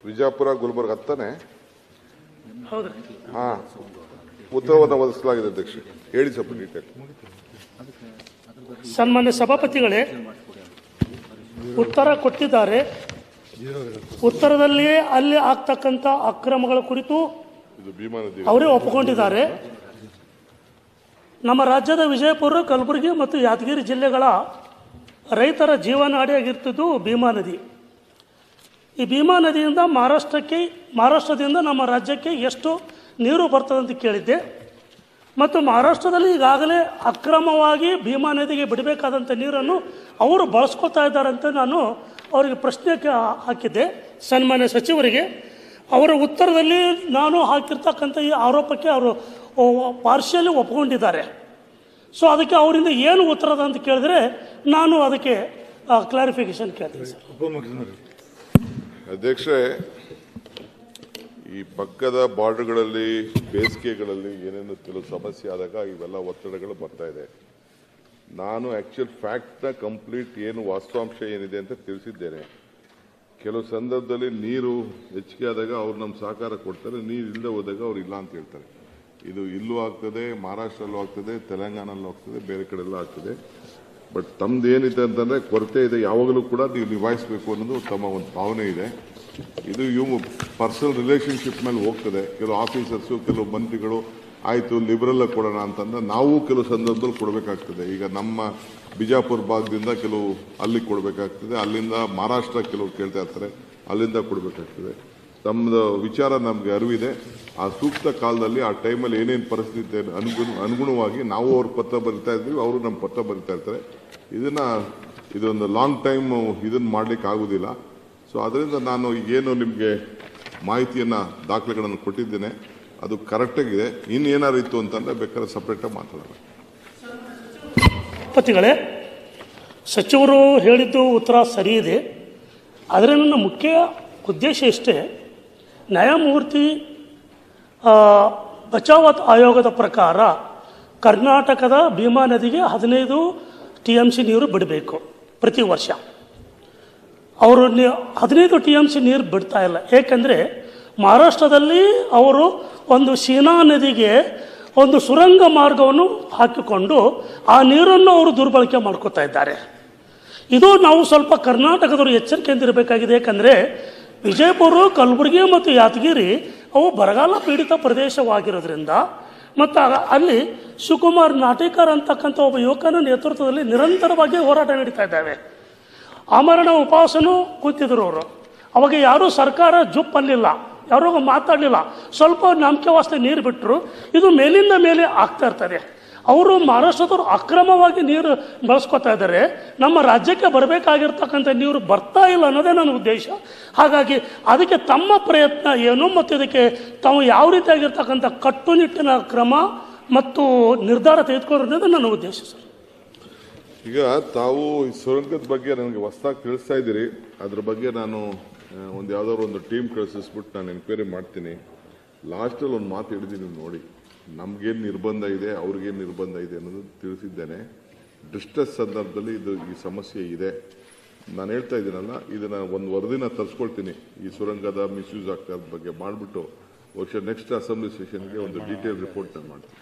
ವಿಜಯಪುರ ಗುಲ್ಬರ್ಗ ಹತ್ತಾನೆ ಹೌದು. ಉತ್ತರವನ್ನು ಒದಗಿಸಲಾಗಿದೆ ಅಧ್ಯಕ್ಷ. ಹೇಳಿ ಸ್ವಲ್ಪ ಡೀಟೇಲ್. ಸನ್ಮಾನ್ಯ ಸಭಾಪತಿಗಳೇ, ಉತ್ತರ ಕೊಟ್ಟಿದ್ದಾರೆ. ಉತ್ತರದಲ್ಲಿ ಅಲ್ಲಿ ಆಗ್ತಕ್ಕಂಥ ಅಕ್ರಮಗಳ ಕುರಿತು ಅವರೇ ಒಪ್ಪಿಕೊಂಡಿದ್ದಾರೆ. ನಮ್ಮ ರಾಜ್ಯದ ವಿಜಯಪುರ, ಕಲಬುರಗಿ ಮತ್ತು ಯಾದಗಿರಿ ಜಿಲ್ಲೆಗಳ ರೈತರ ಜೀವನಾಡಿಯಾಗಿರ್ತಿದ್ದು ಭೀಮಾ ನದಿ. ಈ ಭೀಮಾ ನದಿಯಿಂದ ಮಹಾರಾಷ್ಟ್ರದಿಂದ ನಮ್ಮ ರಾಜ್ಯಕ್ಕೆ ಎಷ್ಟು ನೀರು ಬರ್ತದೆ ಅಂತ ಕೇಳಿದ್ದೆ. ಮತ್ತು ಮಹಾರಾಷ್ಟ್ರದಲ್ಲಿ ಈಗಾಗಲೇ ಅಕ್ರಮವಾಗಿ ಭೀಮಾ ನದಿಗೆ ಬಿಡಬೇಕಾದಂಥ ನೀರನ್ನು ಅವರು ಬಳಸ್ಕೊಳ್ತಾ ಇದ್ದಾರೆ ಅಂತ ನಾನು ಅವರಿಗೆ ಪ್ರಶ್ನೆ ಹಾಕಿದ್ದೆ ಸನ್ಮಾನ್ಯ ಸಚಿವರಿಗೆ. ಅವರ ಉತ್ತರದಲ್ಲಿ ನಾನು ಹಾಕಿರ್ತಕ್ಕಂಥ ಈ ಆರೋಪಕ್ಕೆ ಅವರು ಪಾರ್ಷಿಯಲಿ ಒಪ್ಕೊಂಡಿದ್ದಾರೆ. ಸೊ ಅದಕ್ಕೆ ಅವರಿಂದ ಏನು ಉತ್ತರದ ಅಂತ ಕೇಳಿದ್ರೆ ನಾನು ಅದಕ್ಕೆ ಕ್ಲಾರಿಫಿಕೇಶನ್ ಕೇಳ್ತೀನಿ ಸರ್. ಅಧ್ಯಕ್ಷರೇ, ಈ ಪಕ್ಕದ ಬಾರ್ಡರ್ಗಳಲ್ಲಿ ಬೇಸಿಗೆಗಳಲ್ಲಿ ಏನೇನು ಕೆಲವು ಸಮಸ್ಯೆ ಆದಾಗ ಇವೆಲ್ಲ ಒತ್ತಡಗಳು ಬರ್ತಾ ಇದೆ. ನಾನು ಆಕ್ಚುಯಲ್ ಫ್ಯಾಕ್ಟ್ನ ಕಂಪ್ಲೀಟ್ ಏನು ವಾಸ್ತವಾಂಶ ಏನಿದೆ ಅಂತ ತಿಳಿಸಿದ್ದೇನೆ. ಕೆಲವು ಸಂದರ್ಭದಲ್ಲಿ ನೀರು ಹೆಚ್ಚಿಗೆ ಆದಾಗ ಅವ್ರು ನಮ್ಮ ಸಹಕಾರ ಕೊಡ್ತಾರೆ, ನೀರು ಇಲ್ಲದೆ ಹೋದಾಗ ಅವ್ರು ಇಲ್ಲ ಅಂತ ಹೇಳ್ತಾರೆ. ಇದು ಇಲ್ಲೂ ಆಗ್ತದೆ, ಮಹಾರಾಷ್ಟ್ರಲ್ಲೂ ಆಗ್ತದೆ, ತೆಲಂಗಾಣಲ್ಲೂ ಆಗ್ತದೆ, ಬೇರೆ ಕಡೆಲ್ಲ ಆಗ್ತದೆ. ಬಟ್ ತಮ್ದು ಏನಿದೆ ಅಂತಂದರೆ ಕೊರತೆ ಇದೆ, ಯಾವಾಗಲೂ ಕೂಡ ನೀವು ನಿಭಾಯಿಸಬೇಕು ಅನ್ನೋದು ತಮ್ಮ ಒಂದು ಭಾವನೆ ಇದೆ. ಇದು ಇವು ಪರ್ಸನಲ್ ರಿಲೇಷನ್ಶಿಪ್ ಮೇಲೆ ಹೋಗ್ತದೆ. ಕೆಲವು ಆಫೀಸರ್ಸು, ಕೆಲವು ಮಂತ್ರಿಗಳು ಆಯಿತು ಲಿಬರಲ್ ಕೊಡೋಣ ಅಂತಂದ್ರೆ ನಾವು ಕೆಲವು ಸಂದರ್ಭದಲ್ಲಿ ಕೊಡಬೇಕಾಗ್ತದೆ. ಈಗ ನಮ್ಮ ಬಿಜಾಪುರ ಭಾಗದಿಂದ ಕೆಲವು ಅಲ್ಲಿ ಕೊಡಬೇಕಾಗ್ತದೆ, ಅಲ್ಲಿಂದ ಮಹಾರಾಷ್ಟ್ರ ಕೆಲವು ಕೇಳ್ತಾ ಇರ್ತಾರೆ, ಅಲ್ಲಿಂದ ಕೊಡಬೇಕಾಗ್ತದೆ. ತಮ್ಮದು ವಿಚಾರ ನಮಗೆ ಅರಿವಿದೆ. ಆ ಸೂಕ್ತ ಕಾಲದಲ್ಲಿ ಆ ಟೈಮಲ್ಲಿ ಏನೇನು ಪರಿಸ್ಥಿತಿ ಅನುಗುಣವಾಗಿ ನಾವು ಅವ್ರ ಪತ್ರ ಬರಿತಾ ಇದ್ವಿ, ಅವರು ನಮ್ಮ ಪತ್ರ ಬರಿತಾ ಇರ್ತಾರೆ. ಇದೊಂದು ಲಾಂಗ್ ಟೈಮ್ ಇದನ್ನು ಮಾಡಲಿಕ್ಕೆ ಆಗೋದಿಲ್ಲ. ಸೊ ಅದರಿಂದ ನಾನು ಏನು ನಿಮಗೆ ಮಾಹಿತಿಯನ್ನು ದಾಖಲೆಗಳನ್ನು ಕೊಟ್ಟಿದ್ದೇನೆ, ಅದು ಕರೆಕ್ಟಾಗಿದೆ. ಇನ್ನೇನಾರು ಇತ್ತು ಅಂತಂದರೆ ಬೇಕಾದ್ರೆ ಸಪ್ರೇಟಾಗಿ ಮಾತಾಡೋಣ. ಪತಿಗಳೇ, ಸಚಿವರು ಹೇಳಿದ್ದು ಉತ್ತರ ಸರಿ ಇದೆ. ಆದರೆ ನನ್ನ ಮುಖ್ಯ ಉದ್ದೇಶ ಇಷ್ಟೇ, ನ್ಯಾಯಮೂರ್ತಿ ಬಚಾವತ್ ಆಯೋಗದ ಪ್ರಕಾರ ಕರ್ನಾಟಕದ ಭೀಮಾ ನದಿಗೆ 15 TMC ನೀರು ಬಿಡಬೇಕು ಪ್ರತಿ ವರ್ಷ. ಅವರು 15 TMC ನೀರು ಬಿಡ್ತಾ ಇಲ್ಲ. ಏಕೆಂದರೆ ಮಹಾರಾಷ್ಟ್ರದಲ್ಲಿ ಅವರು ಒಂದು ಶೀನಾ ನದಿಗೆ ಒಂದು ಸುರಂಗ ಮಾರ್ಗವನ್ನು ಹಾಕಿಕೊಂಡು ಆ ನೀರನ್ನು ಅವರು ದುರ್ಬಳಕೆ ಮಾಡ್ಕೋತಾ ಇದ್ದಾರೆ. ಇದು ನಾವು ಸ್ವಲ್ಪ ಕರ್ನಾಟಕದವರು ಎಚ್ಚರಿಕೆಯಿಂದ ಇರಬೇಕಾಗಿದೆ. ಏಕೆಂದರೆ ವಿಜಯಪುರ, ಕಲಬುರಗಿ ಮತ್ತು ಯಾದಗಿರಿ ಅವು ಬರಗಾಲ ಪೀಡಿತ ಪ್ರದೇಶವಾಗಿರೋದ್ರಿಂದ ಮತ್ತು ಅಲ್ಲಿ ಶಿವಕುಮಾರ್ ನಾಟೇಕರ್ ಅಂತಕ್ಕಂಥ ಒಬ್ಬ ಯುವಕನ ನೇತೃತ್ವದಲ್ಲಿ ನಿರಂತರವಾಗಿ ಹೋರಾಟ ನಡೀತಾ ಇದ್ದಾವೆ. ಆಮರಣ ಉಪವಾಸನೂ ಕೂತಿದ್ರು ಅವರು. ಅವಾಗ ಯಾರೂ ಸರ್ಕಾರ ಜುಪ್ಪಲ್ಲಿಲ್ಲ, ಯಾರೋ ಮಾತಾಡಲಿಲ್ಲ. ಸ್ವಲ್ಪ ನಂಬಿಕೆ ವಾಸ್ತೆ ನೀರು ಬಿಟ್ಟರು. ಇದು ಮೇಲಿಂದ ಮೇಲೆ ಆಗ್ತಾ ಇರ್ತದೆ. ಅವರು ಮಹಾರಾಷ್ಟ್ರದವರು ಅಕ್ರಮವಾಗಿ ನೀರು ಬಳಸ್ಕೊತಾ ಇದ್ದಾರೆ. ನಮ್ಮ ರಾಜ್ಯಕ್ಕೆ ಬರಬೇಕಾಗಿರ್ತಕ್ಕಂಥ ನೀರು ಬರ್ತಾ ಇಲ್ಲ ಅನ್ನೋದೇ ನನ್ನ ಉದ್ದೇಶ. ಹಾಗಾಗಿ ಅದಕ್ಕೆ ತಮ್ಮ ಪ್ರಯತ್ನ ಏನು ಮತ್ತು ಇದಕ್ಕೆ ತಾವು ಯಾವ ರೀತಿಯಾಗಿರ್ತಕ್ಕಂಥ ಕಟ್ಟುನಿಟ್ಟಿನ ಕ್ರಮ ಮತ್ತು ನಿರ್ಧಾರ ತೆಗೆದುಕೊಳ್ಳೋದು ನನ್ನ ಉದ್ದೇಶ ಸರ್. ಈಗ ತಾವು ಈ ಸುರಂಗದ ಬಗ್ಗೆ ನನಗೆ ಹೊಸದಾಗಿ ತಿಳಿಸ್ತಾ ಇದ್ದೀರಿ. ಅದ್ರ ಬಗ್ಗೆ ನಾನು ಯಾವುದಾದ್ರು ಒಂದು ಟೀಮ್ ಕಳಿಸಿಸ್ಬಿಟ್ಟು ನಾನು ಎನ್ಕ್ವೈರಿ ಮಾಡ್ತೀನಿ. ಲಾಸ್ಟಲ್ಲಿ ಒಂದು ಮಾತು ಹೇಳಿದ್ದೀನಿ ನೋಡಿ, ನಮಗೇನು ನಿರ್ಬಂಧ ಇದೆ, ಅವ್ರಿಗೇನು ನಿರ್ಬಂಧ ಇದೆ ಅನ್ನೋದು ತಿಳಿಸಿದ್ದೇನೆ. ಡಿಸ್ಟ್ರೆಸ್ ಸಂದರ್ಭದಲ್ಲಿ ಈ ಸಮಸ್ಯೆ ಇದೆ. ನಾನು ಹೇಳ್ತಾ ಇದ್ದೀನಲ್ಲ, ಇದನ್ನು ಒಂದು ವರದಿನ ತರಿಸ್ಕೊಳ್ತೀನಿ. ಈ ಸುರಂಗದ ಮಿಸ್ಯೂಸ್ ಆಗ್ತಾ ಬಗ್ಗೆ ಮಾಡಿಬಿಟ್ಟು ಬಹುಶಃ ನೆಕ್ಸ್ಟ್ ಅಸೆಂಬ್ಲಿ ಸೆಷನ್ಗೆ ಒಂದು ಡೀಟೇಲ್ ರಿಪೋರ್ಟ್ ನಾನು ಮಾಡ್ತೀನಿ.